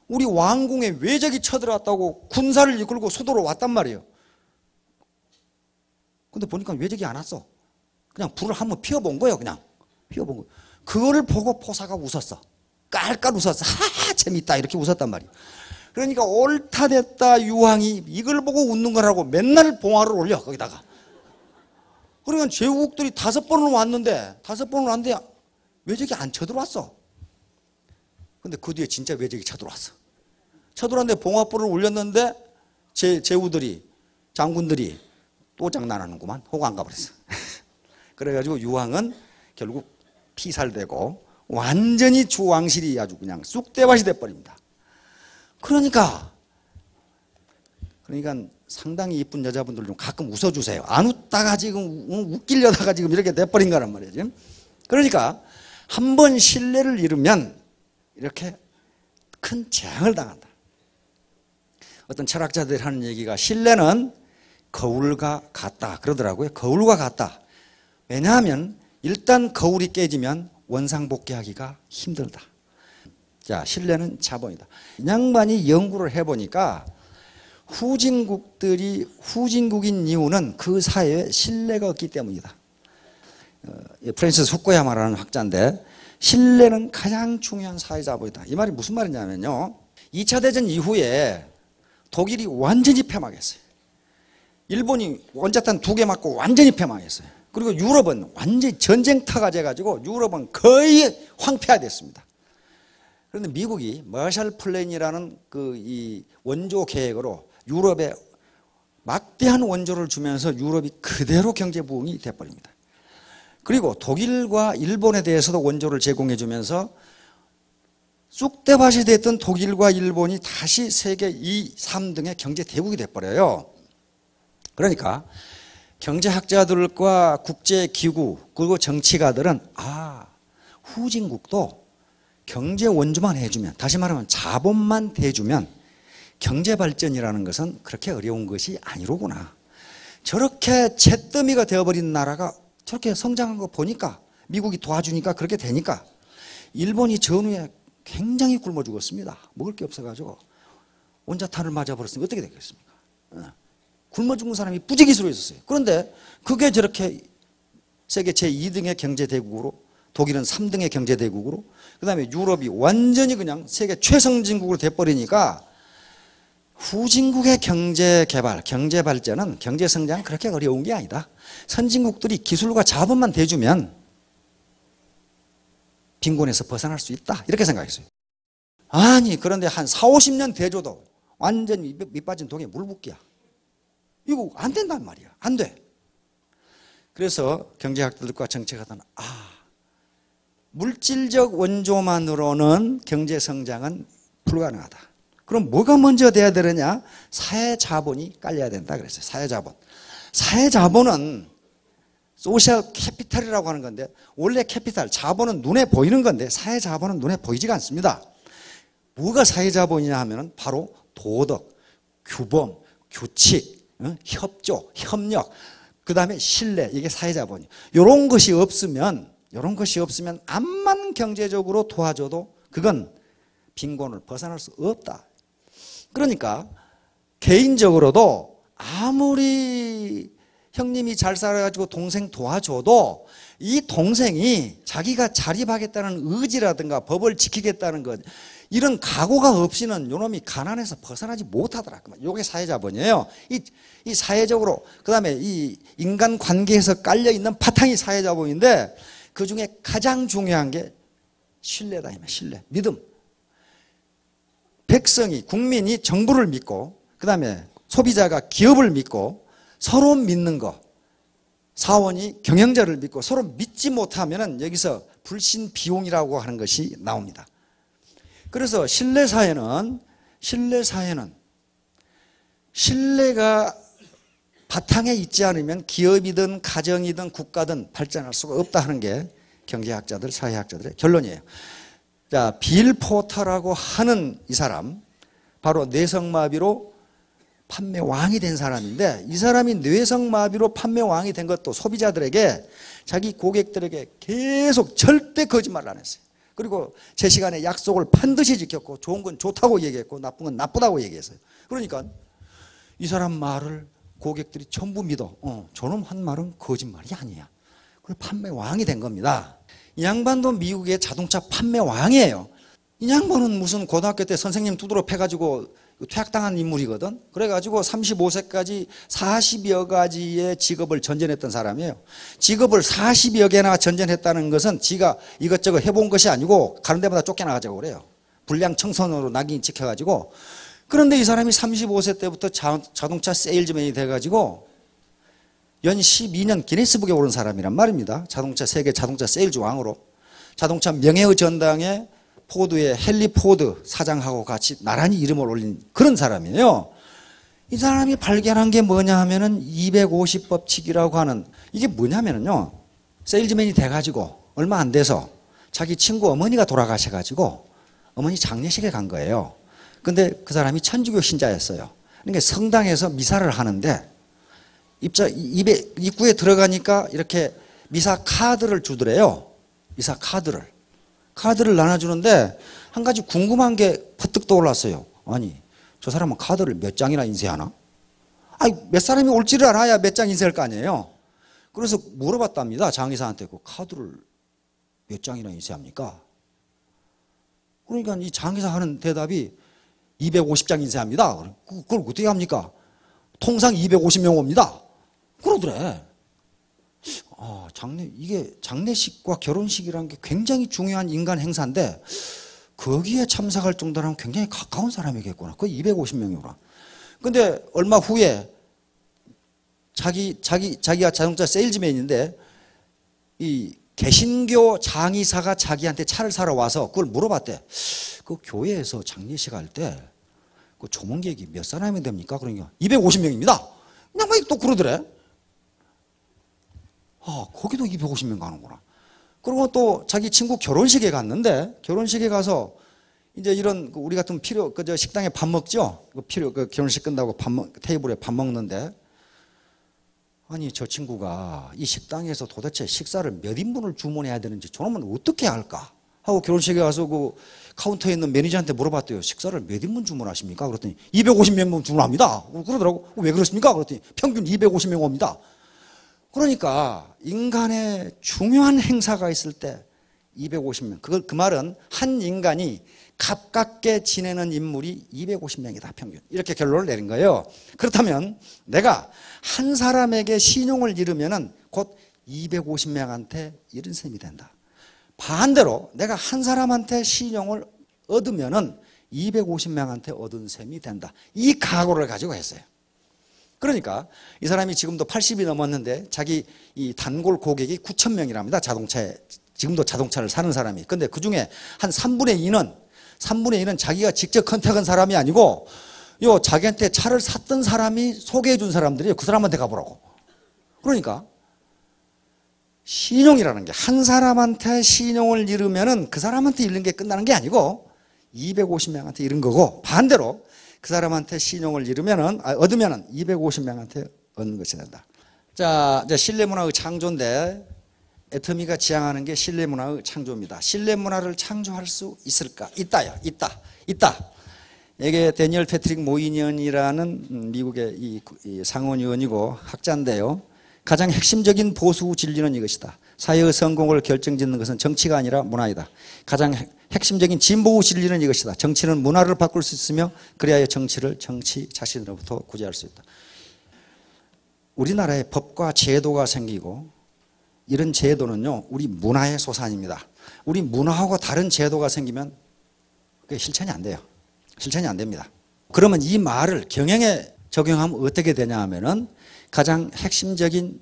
우리 왕궁에 외적이 쳐들어왔다고 군사를 이끌고 수도로 왔단 말이에요. 근데 보니까 외적이 안 왔어. 그냥 불을 한번 피워본 거예요. 그냥 피워본 거예요. 그거를 보고 포사가 웃었어. 깔깔 웃었어. 하하 재밌다 이렇게 웃었단 말이에요. 그러니까 옳다 됐다 유왕이 이걸 보고 웃는 거라고 맨날 봉화를 올려 거기다가. 그러니까 제국들이 5번을 왔는데 외적이 안 쳐들어왔어. 근데 그 뒤에 진짜 외적이 쳐들어왔어. 쳐들어왔는데 봉화불을 올렸는데 제후들이 장군들이 또 장난하는구만. 호가 안 가버렸어. 그래가지고 유왕은 결국 피살되고 완전히 주왕실이 아주 그냥 쑥대밭이 돼버립니다. 그러니까 상당히 이쁜 여자분들 좀 가끔 웃어주세요. 안 웃다가 지금 웃기려다가 지금 이렇게 돼버린 거란 말이죠. 그러니까 한번 신뢰를 잃으면 이렇게 큰 재앙을 당한다. 어떤 철학자들이 하는 얘기가 신뢰는 거울과 같다 그러더라고요. 거울과 같다. 왜냐하면 일단 거울이 깨지면 원상복귀하기가 힘들다. 자, 신뢰는 자본이다. 이 양반이 연구를 해보니까 후진국인 이유는 그 사회에 신뢰가 없기 때문이다. 프랜시스 후쿠야마라는 학자인데 신뢰는 가장 중요한 사회자본이다. 이 말이 무슨 말이냐면요. 2차 대전 이후에 독일이 완전히 패망했어요. 일본이 원자탄 2개 맞고 완전히 패망했어요. 그리고 유럽은 완전히 전쟁터가 돼가지고 유럽은 거의 황폐화됐습니다. 그런데 미국이 머셜 플랜이라는 이 원조 계획으로 유럽에 막대한 원조를 주면서 유럽이 그대로 경제 부흥이 돼버립니다. 그리고 독일과 일본에 대해서도 원조를 제공해 주면서 쑥대밭이 됐던 독일과 일본이 다시 세계 2, 3등의 경제 대국이 돼버려요. 그러니까 경제학자들과 국제기구 그리고 정치가들은 후진국도 경제 원조만 해주면, 다시 말하면 자본만 대주면 경제발전이라는 것은 그렇게 어려운 것이 아니로구나. 저렇게 잿더미가 되어버린 나라가 저렇게 성장한 거 보니까, 미국이 도와주니까 그렇게 되니까 일본이 전후에 굉장히 굶어 죽었습니다. 먹을 게 없어가지고 원자탄을 맞아버렸으면 어떻게 되겠습니까? 굶어 죽은 사람이 부지기수로 있었어요. 그런데 그게 저렇게 세계 제2등의 경제대국으로, 독일은 3등의 경제대국으로, 그 다음에 유럽이 완전히 그냥 세계 최성진국으로 돼버리니까 후진국의 경제개발, 경제발전은, 경제성장은 그렇게 어려운 게 아니다. 선진국들이 기술과 자본만 대주면 빈곤에서 벗어날 수 있다. 이렇게 생각했어요. 아니, 그런데 한 4, 50년 대줘도 완전히 밑빠진 독에 물 붓기야. 이거 안 된단 말이야. 안 돼. 그래서 경제학자들과 정책가들은 물질적 원조만으로는 경제성장은 불가능하다. 그럼 뭐가 먼저 돼야 되느냐? 사회자본이 깔려야 된다 그랬어요. 사회자본. 사회자본은 소셜 캐피탈이라고 하는 건데, 원래 캐피탈, 자본은 눈에 보이는 건데 사회자본은 눈에 보이지가 않습니다. 뭐가 사회자본이냐 하면 바로 도덕, 규범, 규칙, 협조, 협력, 그 다음에 신뢰, 이게 사회자본이에요. 이런 것이 없으면 암만 경제적으로 도와줘도 그건 빈곤을 벗어날 수 없다. 그러니까 개인적으로도 아무리 형님이 잘 살아가지고 동생 도와줘도 이 동생이 자기가 자립하겠다는 의지라든가 법을 지키겠다는 것, 이런 각오가 없이는 요놈이 가난해서 벗어나지 못하더라. 이게 사회자본이에요. 이 사회적으로, 그 다음에 이 인간관계에서 깔려있는 바탕이 사회자본인데, 그 중에 가장 중요한 게 신뢰다. 신뢰, 믿음. 백성이, 국민이 정부를 믿고, 그 다음에 소비자가 기업을 믿고, 서로 믿는 거, 사원이 경영자를 믿고 서로 믿지 못하면 여기서 불신비용이라고 하는 것이 나옵니다. 그래서 신뢰사회는 신뢰가 바탕에 있지 않으면 기업이든 가정이든 국가든 발전할 수가 없다 하는 게 경제학자들, 사회학자들의 결론이에요. 자, 빌 포터라고 하는 이 사람, 바로 뇌성마비로 판매왕이 된 사람인데, 이 사람이 뇌성마비로 판매왕이 된 것도 소비자들에게, 자기 고객들에게 계속 절대 거짓말을 안 했어요. 그리고 제 시간에 약속을 반드시 지켰고, 좋은 건 좋다고 얘기했고 나쁜 건 나쁘다고 얘기했어요. 그러니까 이 사람 말을 고객들이 전부 믿어. 저놈 한 말은 거짓말이 아니야. 그래서 판매왕이 된 겁니다. 이 양반도 미국의 자동차 판매왕이에요. 이 양반은 무슨 고등학교 때 선생님 두드러 패가지고 퇴학당한 인물이거든. 그래가지고 35세까지 40여 가지의 직업을 전전했던 사람이에요. 직업을 40여 개나 전전했다는 것은 지가 이것저것 해본 것이 아니고 가는 데마다 쫓겨나가자고 그래요. 불량 청소년으로 낙인 찍혀가지고. 그런데 이 사람이 35세 때부터 자동차 세일즈맨이 돼가지고 연 12년 기네스북에 오른 사람이란 말입니다. 세계 자동차 세일즈 왕으로. 자동차 명예의 전당에 포드의 헨리 포드 사장하고 같이 나란히 이름을 올린 그런 사람이에요. 이 사람이 발견한 게 뭐냐 하면은 250법칙이라고 하는, 이게 뭐냐면은요, 세일즈맨이 돼가지고 얼마 안 돼서 자기 친구 어머니가 돌아가셔가지고 어머니 장례식에 간 거예요. 근데 그 사람이 천주교 신자였어요. 그러니까 성당에서 미사를 하는데 입구에 들어가니까 이렇게 미사 카드를 주더래요. 미사 카드를 나눠주는데 한 가지 궁금한 게 퍼뜩 떠올랐어요. 아니, 저 사람은 카드를 몇 장이나 인쇄하나? 아니, 몇 사람이 올지를 알아야 몇 장 인쇄할 거 아니에요. 그래서 물어봤답니다. 장의사한테. 그 카드를 몇 장이나 인쇄합니까? 그러니까 이 장의사 하는 대답이 250장 인쇄합니다. 그걸 어떻게 합니까? 통상 250명 옵니다. 그러더래. 이게 장례식과 결혼식이라는 게 굉장히 중요한 인간 행사인데 거기에 참석할 정도라면 굉장히 가까운 사람이겠구나. 거의 250명이구나. 근데 얼마 후에 자기가 자동차 세일즈맨인데 이 개신교 장의사가 자기한테 차를 사러 와서 그걸 물어봤대. 그 교회에서 장례식 할 때 그 조문객이 몇 사람이 됩니까? 그러니까 250명입니다. 그냥 막 또 그러더래. 거기도 250명 가는구나. 그리고 또 자기 친구 결혼식에 갔는데, 결혼식에 가서 이제 이런 우리 같은 식당에 밥 먹죠? 결혼식 끝나고 테이블에 밥 먹는데, 아니, 저 친구가 이 식당에서 도대체 식사를 몇 인분을 주문해야 되는지 저놈은 어떻게 할까? 하고 결혼식에 가서 그 카운터에 있는 매니저한테 물어봤대요. 식사를 몇 인분 주문하십니까? 그랬더니 250명 주문합니다. 그러더라고. 왜 그렇습니까? 그랬더니 평균 250명 옵니다. 그러니까 인간의 중요한 행사가 있을 때 250명. 그 말은 한 인간이 가깝게 지내는 인물이 250명이다, 평균. 이렇게 결론을 내린 거예요. 그렇다면 내가 한 사람에게 신용을 잃으면 곧 250명한테 잃은 셈이 된다. 반대로 내가 한 사람한테 신용을 얻으면 250명한테 얻은 셈이 된다. 이 각오를 가지고 했어요. 그러니까 이 사람이 지금도 80이 넘었는데 자기 이 단골 고객이 9,000명이랍니다. 지금도 자동차를 사는 사람이. 근데 그 중에 한 3분의 2는 자기가 직접 컨택한 사람이 아니고 자기한테 차를 샀던 사람이 소개해 준 사람들이에요. 그 사람한테 가보라고. 그러니까 신용이라는 게 한 사람한테 신용을 잃으면 그 사람한테 잃는 게 끝나는 게 아니고 250명한테 잃은 거고, 반대로 그 사람한테 신용을 얻으면 250명한테 얻는 것이 된다. 자, 이제 신뢰문화의 창조인데 애터미가 지향하는 게 신뢰문화의 창조입니다. 신뢰문화를 창조할 수 있을까? 있다. 이게 데니얼 패트릭 모이니언이라는 미국의 이 상원의원이고 학자인데요. 가장 핵심적인 보수 진리는 이것이다. 사회의 성공을 결정짓는 것은 정치가 아니라 문화이다. 가장 핵심적인 진보의 진리는 이것이다. 정치는 문화를 바꿀 수 있으며 그래야 정치 자신으로부터 구제할 수 있다. 우리나라에 법과 제도가 생기고 이런 제도는요, 우리 문화의 소산입니다. 우리 문화하고 다른 제도가 생기면 그게 실천이 안 돼요. 실천이 안 됩니다. 그러면 이 말을 경영에 적용하면 어떻게 되냐 하면은 가장 핵심적인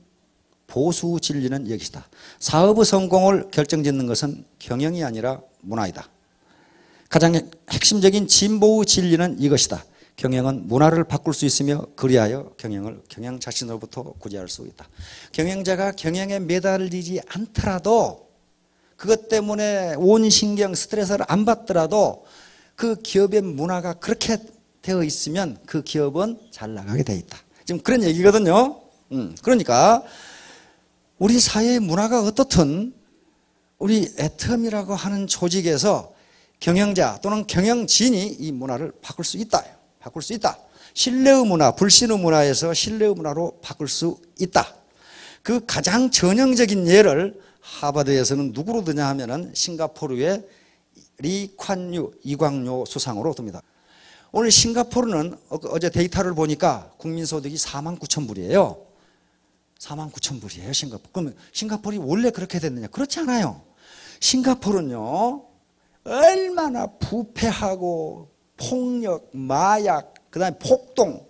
보수 진리는 여기다. 사업의 성공을 결정짓는 것은 경영이 아니라 문화이다. 가장 핵심적인 진보의 진리는 이것이다. 경영은 문화를 바꿀 수 있으며 그리하여 경영을 경영 자신으로부터 구제할 수 있다. 경영자가 경영에 매달리지 않더라도 그것 때문에 온 신경 스트레스를 안 받더라도 그 기업의 문화가 그렇게 되어 있으면 그 기업은 잘 나가게 되어 있다. 지금 그런 얘기거든요. 그러니까 우리 사회의 문화가 어떻든 우리 애텀이라고 하는 조직에서 경영자 또는 경영진이 이 문화를 바꿀 수 있다. 바꿀 수 있다. 신뢰의 문화, 불신의 문화에서 신뢰의 문화로 바꿀 수 있다. 그 가장 전형적인 예를 하버드에서는 누구로 드냐 하면은 싱가포르의 리콴유 이광요 수상으로 듭니다. 오늘 싱가포르는 어제 데이터를 보니까 국민소득이 49,000불이에요. 49,000불이에요, 싱가포르. 그러면 싱가포르이 원래 그렇게 됐느냐? 그렇지 않아요. 싱가포르는요, 얼마나 부패하고 폭력, 마약, 그 다음에 폭동.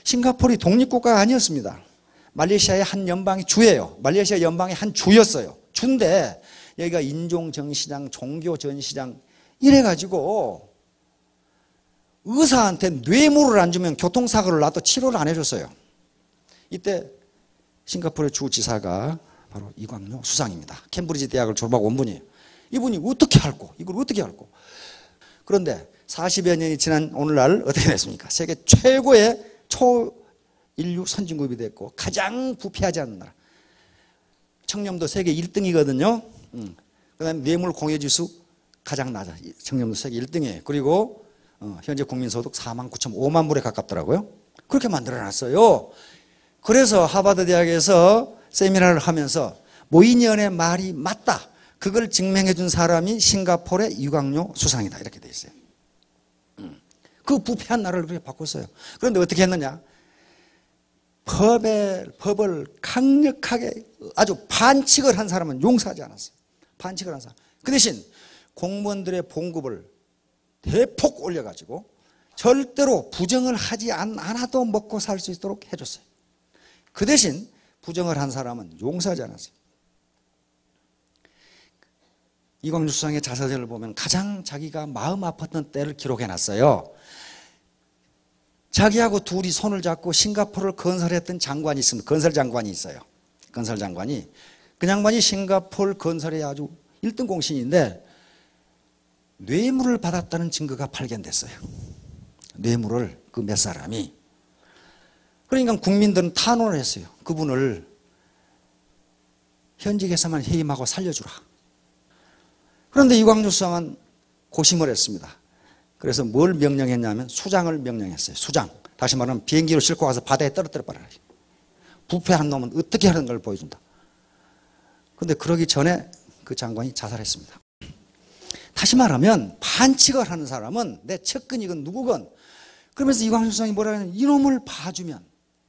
싱가포르이 독립국가가 아니었습니다. 말레이시아의 한 연방의 주예요. 말레이시아 연방의 한 주였어요. 주인데 여기가 인종전시장, 종교전시장 이래가지고 의사한테 뇌물을 안 주면 교통사고를 나도 치료를 안 해줬어요. 이때 싱가포르의 주지사가 바로 이광요 수상입니다. 캠브리지 대학을 졸업하고 온 분이에요. 이분이 어떻게 할꼬? 이걸 어떻게 할꼬? 그런데 40여 년이 지난 오늘날 어떻게 됐습니까? 세계 최고의 초인류 선진국이 됐고 가장 부패하지 않는 나라. 청렴도 세계 1등이거든요. 그 다음에 뇌물 공여지수 가장 낮아. 청렴도 세계 1등이에요. 그리고 현재 국민소득 49,500만 불에 가깝더라고요. 그렇게 만들어놨어요. 그래서 하버드 대학에서 세미나를 하면서 모인연의 말이 맞다. 그걸 증명해 준 사람이 싱가포르의 이광요 수상이다. 이렇게 돼 있어요. 그 부패한 나라를 그렇게 바꿨어요. 그런데 어떻게 했느냐? 법을 강력하게 아주 반칙을 한 사람은 용서하지 않았어요. 반칙을 한 사람. 그 대신 공무원들의 봉급을 대폭 올려가지고 절대로 부정을 하지 않아도 먹고 살 수 있도록 해줬어요. 그 대신 부정을 한 사람은 용서하지 않았어요. 이광유 수상의 자서전을 보면 가장 자기가 마음 아팠던 때를 기록해놨어요. 자기하고 둘이 손을 잡고 싱가포르를 건설했던 장관이 있습니다. 건설 장관이 있어요. 건설 장관이. 그 양반이 싱가포르 건설의 아주 1등 공신인데 뇌물을 받았다는 증거가 발견됐어요. 뇌물을 그 몇 사람이. 그러니까 국민들은 탄원을 했어요. 그분을 현직에서만 해임하고 살려주라. 그런데 이광유 수상은 고심을 했습니다. 그래서 뭘 명령했냐면 수장을 명령했어요. 수장. 다시 말하면 비행기로 싣고 가서 바다에 떨어뜨려 버려라. 부패한 놈은 어떻게 하는 걸 보여준다. 그런데 그러기 전에 그 장관이 자살했습니다. 다시 말하면 반칙을 하는 사람은 내 측근이건 누구건 그러면서 이광유 수상이 뭐라 하냐면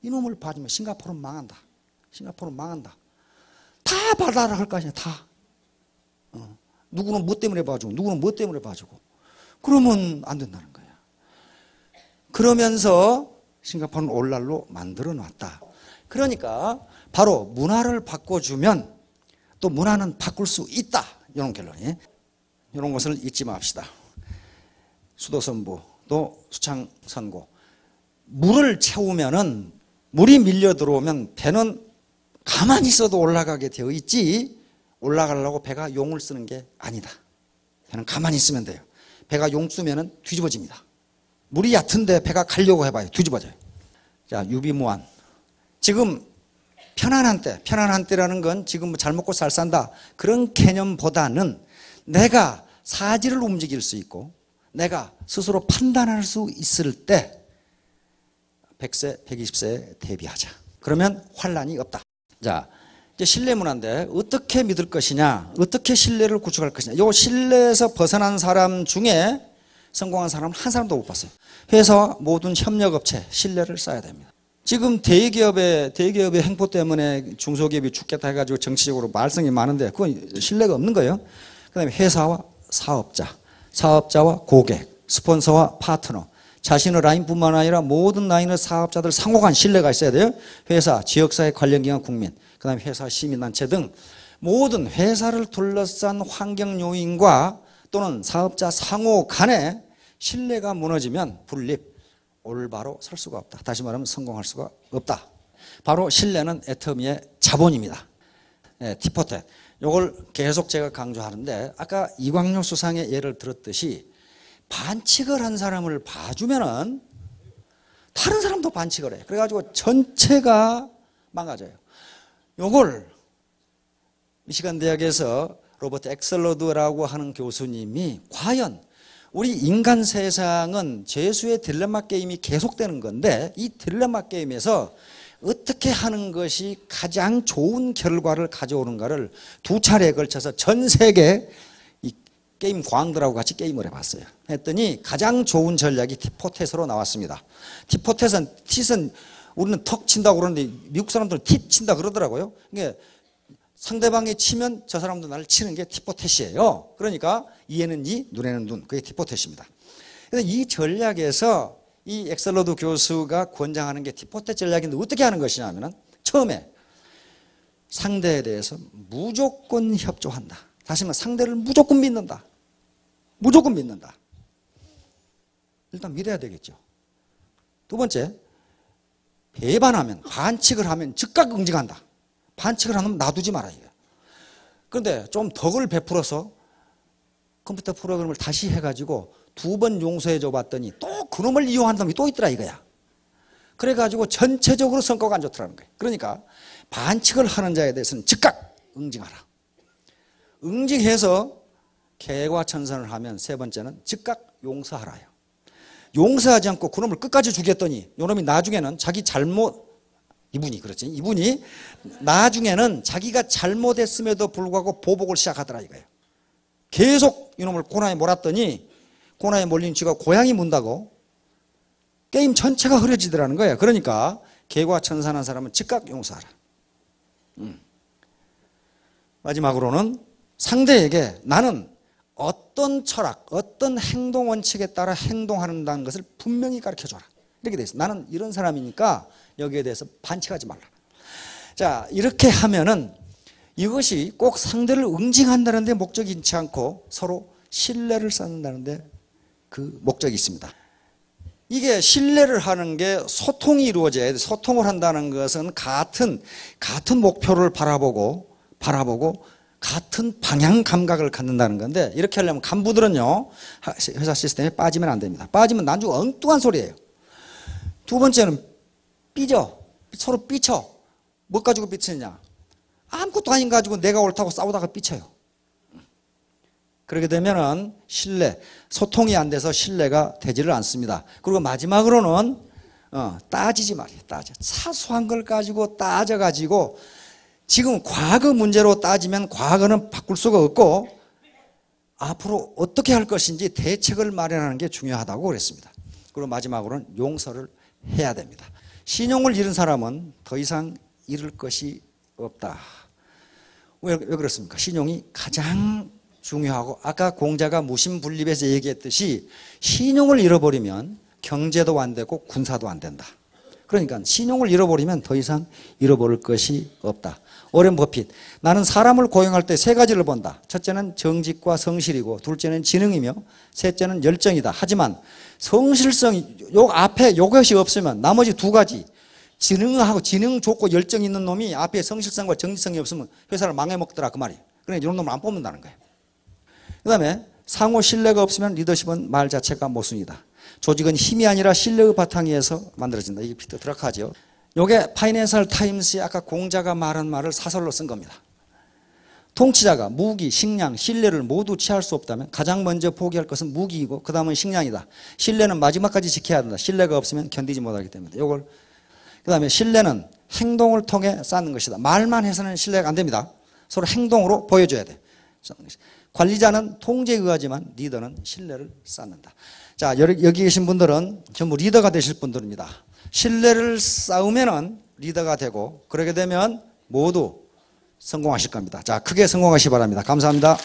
이놈을 봐주면 싱가포르는 망한다. 싱가포르는 망한다. 다 받아라 할 거 아니야. 다. 누구는 뭐 때문에 봐주고 누구는 뭐 때문에 봐주고 그러면 안 된다는 거야. 그러면서 싱가포르는 오늘날로 만들어 놨다. 그러니까 바로 문화를 바꿔주면 또 문화는 바꿀 수 있다. 이런 결론이. 이런 것을 잊지 맙시다. 수도선부 또 수창선고. 물을 채우면은 물이 밀려 들어오면 배는 가만히 있어도 올라가게 되어 있지 올라가려고 배가 용을 쓰는 게 아니다. 배는 가만히 있으면 돼요. 배가 용 쓰면은 뒤집어집니다. 물이 얕은데 배가 가려고 해봐요. 뒤집어져요. 자, 유비무한. 지금 편안한 때라는 건 지금 잘 먹고 잘 산다. 그런 개념보다는 내가 사지를 움직일 수 있고 내가 스스로 판단할 수 있을 때 100세, 120세에 대비하자. 그러면 환란이 없다. 자, 이제 신뢰문화인데 어떻게 믿을 것이냐, 어떻게 신뢰를 구축할 것이냐. 이 신뢰에서 벗어난 사람 중에 성공한 사람은 한 사람도 못 봤어요. 회사와 모든 협력업체 신뢰를 쌓아야 됩니다. 지금 대기업의 행포 때문에 중소기업이 죽겠다 해가지고 정치적으로 말썽이 많은데 그건 신뢰가 없는 거예요. 그 다음에 회사와 사업자와 고객, 스폰서와 파트너, 자신의 라인뿐만 아니라 모든 라인의 사업자들 상호 간 신뢰가 있어야 돼요. 회사, 지역사회 관련 기관, 국민, 그 다음에 회사, 시민단체 등 모든 회사를 둘러싼 환경 요인과 또는 사업자 상호 간에 신뢰가 무너지면 분립, 올바로 설 수가 없다. 다시 말하면 성공할 수가 없다. 바로 신뢰는 애터미의 자본입니다. 티포텟. 이걸 계속 제가 강조하는데 아까 이광용 수상의 예를 들었듯이 반칙을 한 사람을 봐주면은 다른 사람도 반칙을 해. 그래가지고 전체가 망가져요. 이걸 미시간 대학에서 로버트 엑셀러드라고 하는 교수님이 과연 우리 인간 세상은 죄수의 딜레마 게임이 계속되는 건데 이 딜레마 게임에서 어떻게 하는 것이 가장 좋은 결과를 가져오는가를 두 차례에 걸쳐서 전 세계 이 게임 광들하고 같이 게임을 해봤어요. 했더니 가장 좋은 전략이 티포텟으로 나왔습니다. tit 우리는 턱 친다고 그러는데 미국 사람들은 tit 친다 그러더라고요. 그러니까 상대방이 치면 저 사람도 나를 치는 게 티포텟이에요. 그러니까 이에는 이, 눈에는 눈. 그게 티포텟입니다. 그래서 이 전략에서 이 엑셀러드 교수가 권장하는 게 티포텟 전략인데 어떻게 하는 것이냐 하면 처음에 상대에 대해서 무조건 협조한다. 다시 말해 상대를 무조건 믿는다. 무조건 믿는다. 일단 믿어야 되겠죠. 두 번째, 배반하면 반칙을 하면 즉각 응징한다. 반칙을 하면 놔두지 마라 이거야. 그런데 좀 덕을 베풀어서 컴퓨터 프로그램을 다시 해가지고 두 번 용서해 줘 봤더니 또 그놈을 이용한 놈이 또 있더라 이거야. 그래가지고 전체적으로 성과가 안 좋더라는 거예요. 그러니까 반칙을 하는 자에 대해서는 즉각 응징하라. 응징해서 개과천선을 하면 세 번째는 즉각 용서하라요. 용서하지 않고 그놈을 끝까지 죽였더니 이놈이 나중에는 자기 잘못 이분이 나중에는 자기가 잘못했음에도 불구하고 보복을 시작하더라 이거예요. 계속 이놈을 고나에 몰았더니 고나에 몰린 쥐가 고양이 문다고 게임 전체가 흐려지더라는 거예요. 그러니까 개과천선한 사람은 즉각 용서하라. 마지막으로는 상대에게 나는 어떤 철학, 어떤 행동 원칙에 따라 행동한다는 것을 분명히 가르쳐줘라. 이렇게 돼 있어. 나는 이런 사람이니까 여기에 대해서 반칙하지 말라. 자, 이렇게 하면은 이것이 꼭 상대를 응징한다는 데 목적이 있지 않고 서로 신뢰를 쌓는다는 데 그 목적이 있습니다. 이게 신뢰를 하는 게 소통이 이루어져야 돼. 소통을 한다는 것은 같은 목표를 바라보고 같은 방향 감각을 갖는다는 건데 이렇게 하려면 간부들은요 회사 시스템에 빠지면 안 됩니다. 빠지면 나중에 엉뚱한 소리예요. 두 번째는 서로 삐쳐. 뭐 가지고 삐치느냐? 아무것도 아닌 가지고 내가 옳다고 싸우다가 삐쳐요. 그렇게 되면은 소통이 안 돼서 신뢰가 되지를 않습니다. 그리고 마지막으로는 따지지 말이에요. 사소한 걸 가지고 따져가지고 지금 과거 문제로 따지면 과거는 바꿀 수가 없고 앞으로 어떻게 할 것인지 대책을 마련하는 게 중요하다고 그랬습니다. 그리고 마지막으로는 용서를 해야 됩니다. 신용을 잃은 사람은 더 이상 잃을 것이 없다. 왜 그렇습니까? 신용이 가장 중요하고 아까 공자가 무신분립에서 얘기했듯이 신용을 잃어버리면 경제도 안 되고 군사도 안 된다. 그러니까 신용을 잃어버리면 더 이상 잃어버릴 것이 없다. 오렌 버핏, 나는 사람을 고용할 때 세 가지를 본다. 첫째는 정직과 성실이고 둘째는 지능이며 셋째는 열정이다. 하지만 성실성, 요 앞에 이것이 없으면 나머지 두 가지 지능 좋고 열정 있는 놈이 앞에 성실성과 정직성이 없으면 회사를 망해먹더라 그 말이에요. 그러니까 이런 놈을 안 뽑는다는 거예요. 그 다음에 상호 신뢰가 없으면 리더십은 말 자체가 모순이다. 조직은 힘이 아니라 신뢰의 바탕 위에서 만들어진다. 이게 피터 드라카죠. 이게 파이낸셜 타임스에 아까 공자가 말한 말을 사설로 쓴 겁니다. 통치자가 무기, 식량, 신뢰를 모두 취할 수 없다면 가장 먼저 포기할 것은 무기이고 그 다음은 식량이다. 신뢰는 마지막까지 지켜야 된다. 신뢰가 없으면 견디지 못하기 때문에 이걸 그 다음에 신뢰는 행동을 통해 쌓는 것이다. 말만 해서는 신뢰가 안 됩니다. 서로 행동으로 보여줘야 돼. 관리자는 통제에 의하지만 리더는 신뢰를 쌓는다. 자, 여기 계신 분들은 전부 리더가 되실 분들입니다. 신뢰를 쌓으면은 리더가 되고 그러게 되면 모두 성공하실 겁니다. 자, 크게 성공하시기 바랍니다. 감사합니다.